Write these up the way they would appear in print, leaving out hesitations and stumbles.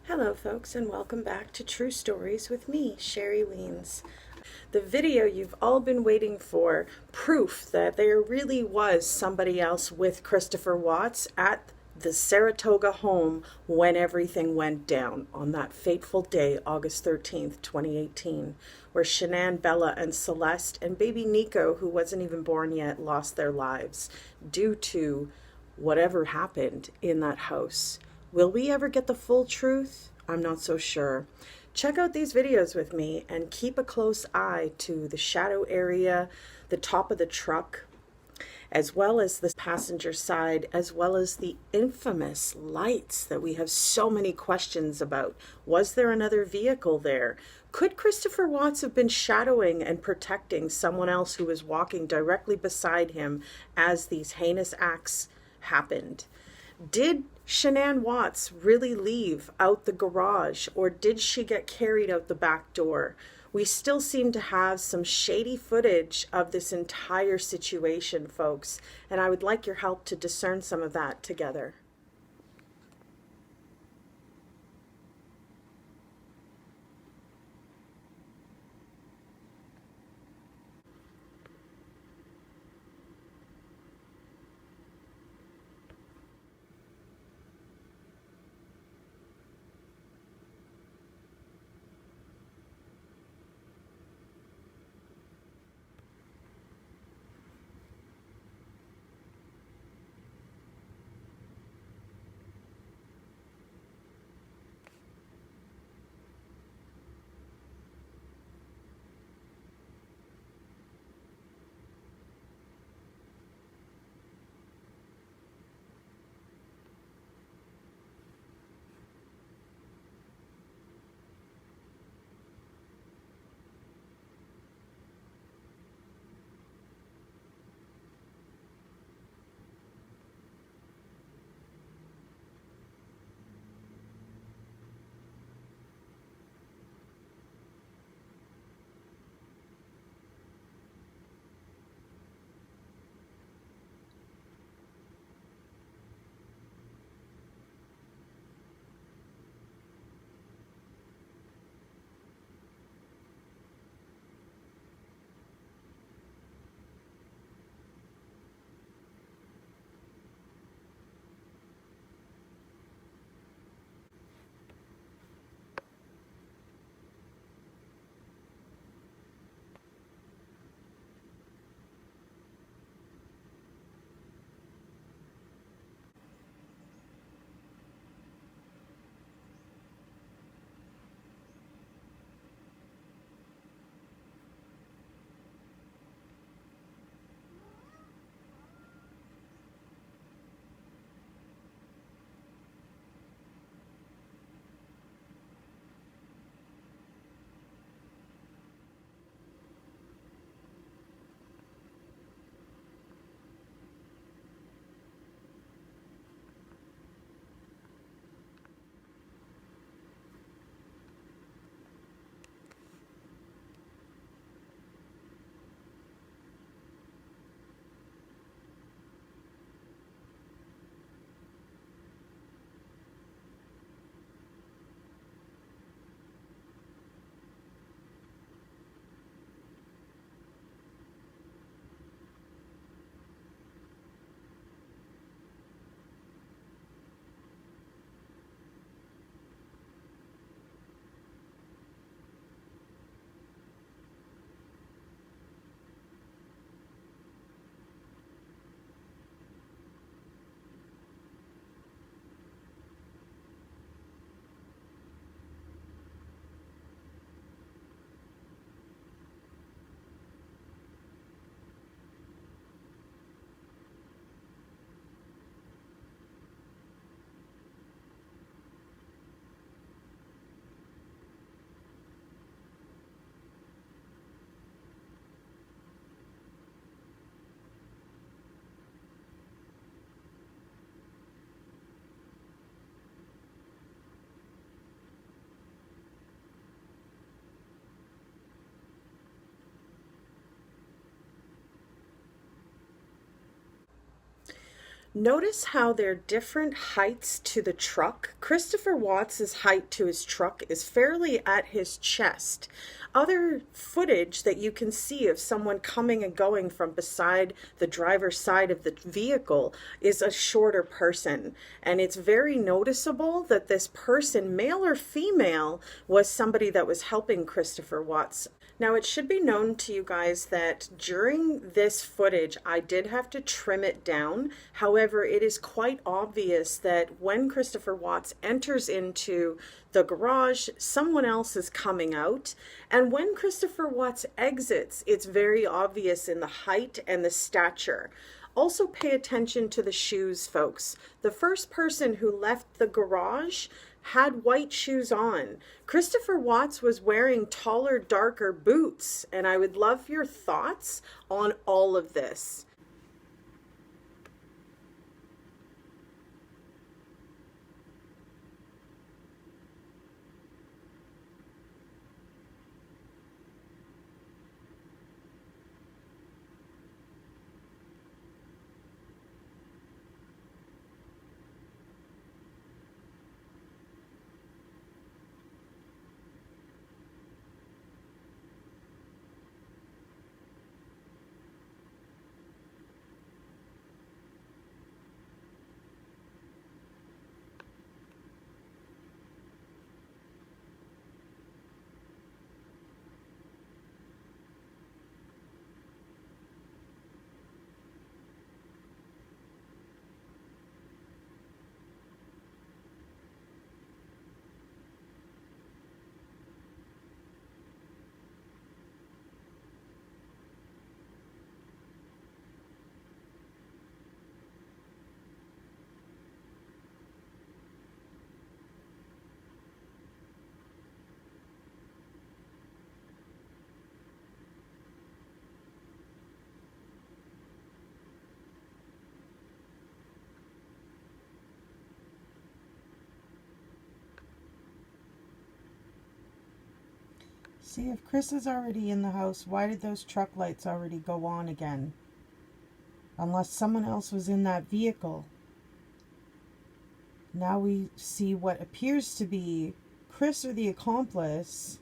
Hello, folks, and welcome back to True Stories with me, Sherry Weens. The video you've all been waiting for, proof that there really was somebody else with Christopher Watts at the Saratoga home when everything went down on that fateful day, August 13th, 2018, where Shanann, Bella, and Celeste and baby Nico, who wasn't even born yet, lost their lives due to whatever happened in that house. Will we ever get the full truth? I'm not so sure. Check out these videos with me and keep a close eye to the shadow area, the top of the truck, as well as the passenger side, as well as the infamous lights that we have so many questions about. Was there another vehicle there? Could Christopher Watts have been shadowing and protecting someone else who was walking directly beside him as these heinous acts happened? Did Shanann Watts really leave out the garage, or did she get carried out the back door? We still seem to have some shady footage of this entire situation, folks, and I would like your help to discern some of that together. Notice how there are different heights to the truck. Christopher Watts's height to his truck is fairly at his chest. Other footage that you can see of someone coming and going from beside the driver's side of the vehicle is a shorter person. And it's very noticeable that this person, male or female, was somebody that was helping Christopher Watts. Now, it should be known to you guys that during this footage, I did have to trim it down. However, it is quite obvious that when Christopher Watts enters into the garage, someone else is coming out. And when Christopher Watts exits, it's very obvious in the height and the stature. Also pay attention to the shoes, folks. The first person who left the garage had white shoes on. Christopher Watts was wearing taller, darker boots, and I would love your thoughts on all of this. See, if Chris is already in the house, why did those truck lights already go on again? Unless someone else was in that vehicle. Now we see what appears to be Chris or the accomplice.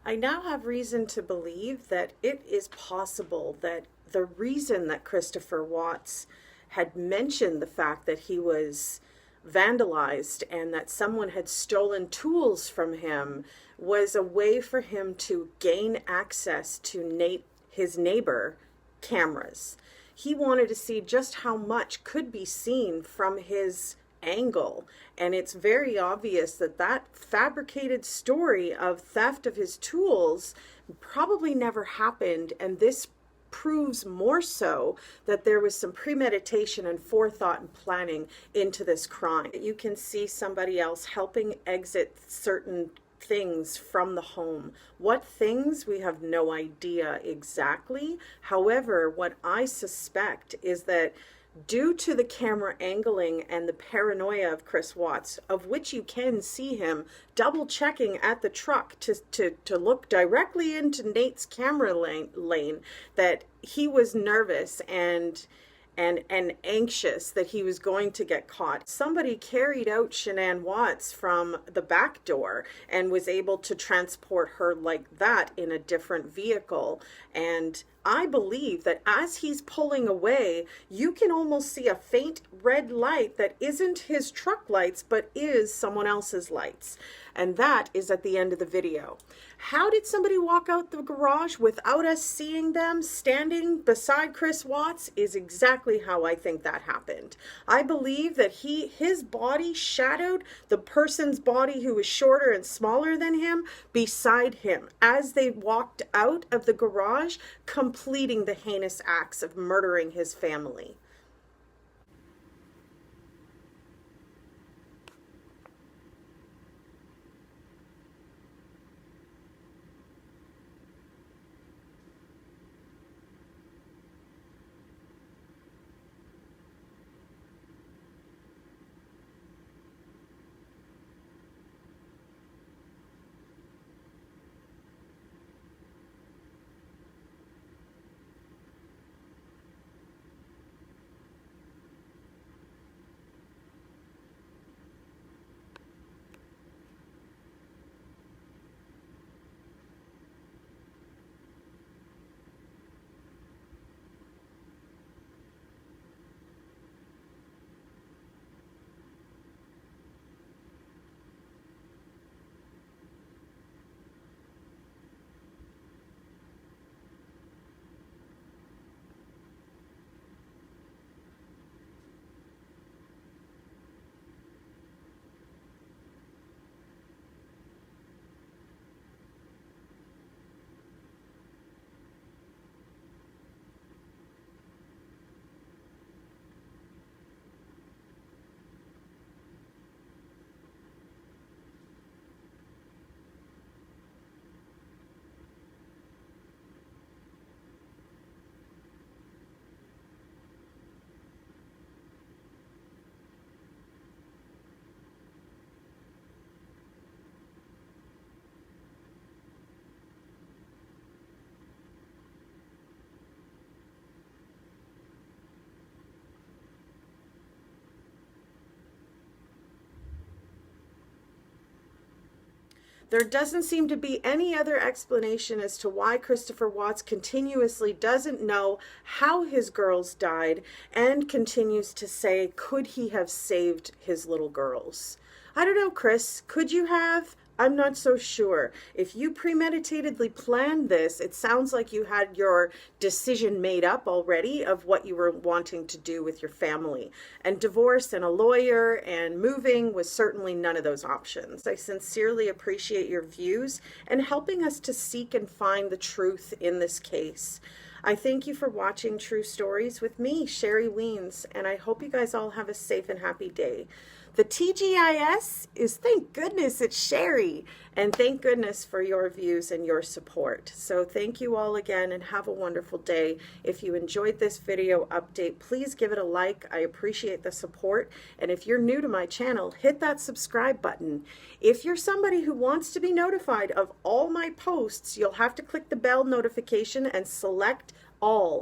I now have reason to believe that it is possible that the reason that Christopher Watts had mentioned the fact that he was vandalized and that someone had stolen tools from him was a way for him to gain access to Nate, his neighbor, cameras. He wanted to see just how much could be seen from his angle, and it's very obvious that that fabricated story of theft of his tools probably never happened, and this proves more so that there was some premeditation and forethought and planning into this crime. You can see somebody else helping exit certain things from the home. What things, we have no idea exactly. However, what I suspect is that due to the camera angling and the paranoia of Chris Watts, of which you can see him double checking at the truck to look directly into Nate's camera lane, that he was nervous and anxious that he was going to get caught. Somebody carried out Shanann Watts from the back door and was able to transport her like that in a different vehicle. And I believe that as he's pulling away, you can almost see a faint red light that isn't his truck lights, but is someone else's lights. And that is at the end of the video. How did somebody walk out the garage without us seeing them standing beside Chris Watts is exactly how I think that happened. I believe that his body shadowed the person's body who was shorter and smaller than him beside him as they walked out of the garage, completing the heinous acts of murdering his family. There doesn't seem to be any other explanation as to why Christopher Watts continuously doesn't know how his girls died and continues to say, could he have saved his little girls? I don't know, Chris, could you have? I'm not so sure. If you premeditatedly planned this, it sounds like you had your decision made up already of what you were wanting to do with your family. And divorce and a lawyer and moving was certainly none of those options. I sincerely appreciate your views and helping us to seek and find the truth in this case. I thank you for watching True Stories with me, Sherry Weens, and I hope you guys all have a safe and happy day. The TGIS is, thank goodness, it's Sherry, and thank goodness for your views and your support. So thank you all again and have a wonderful day. If you enjoyed this video update, please give it a like. I appreciate the support. And if you're new to my channel, hit that subscribe button. If you're somebody who wants to be notified of all my posts, you'll have to click the bell notification and select all.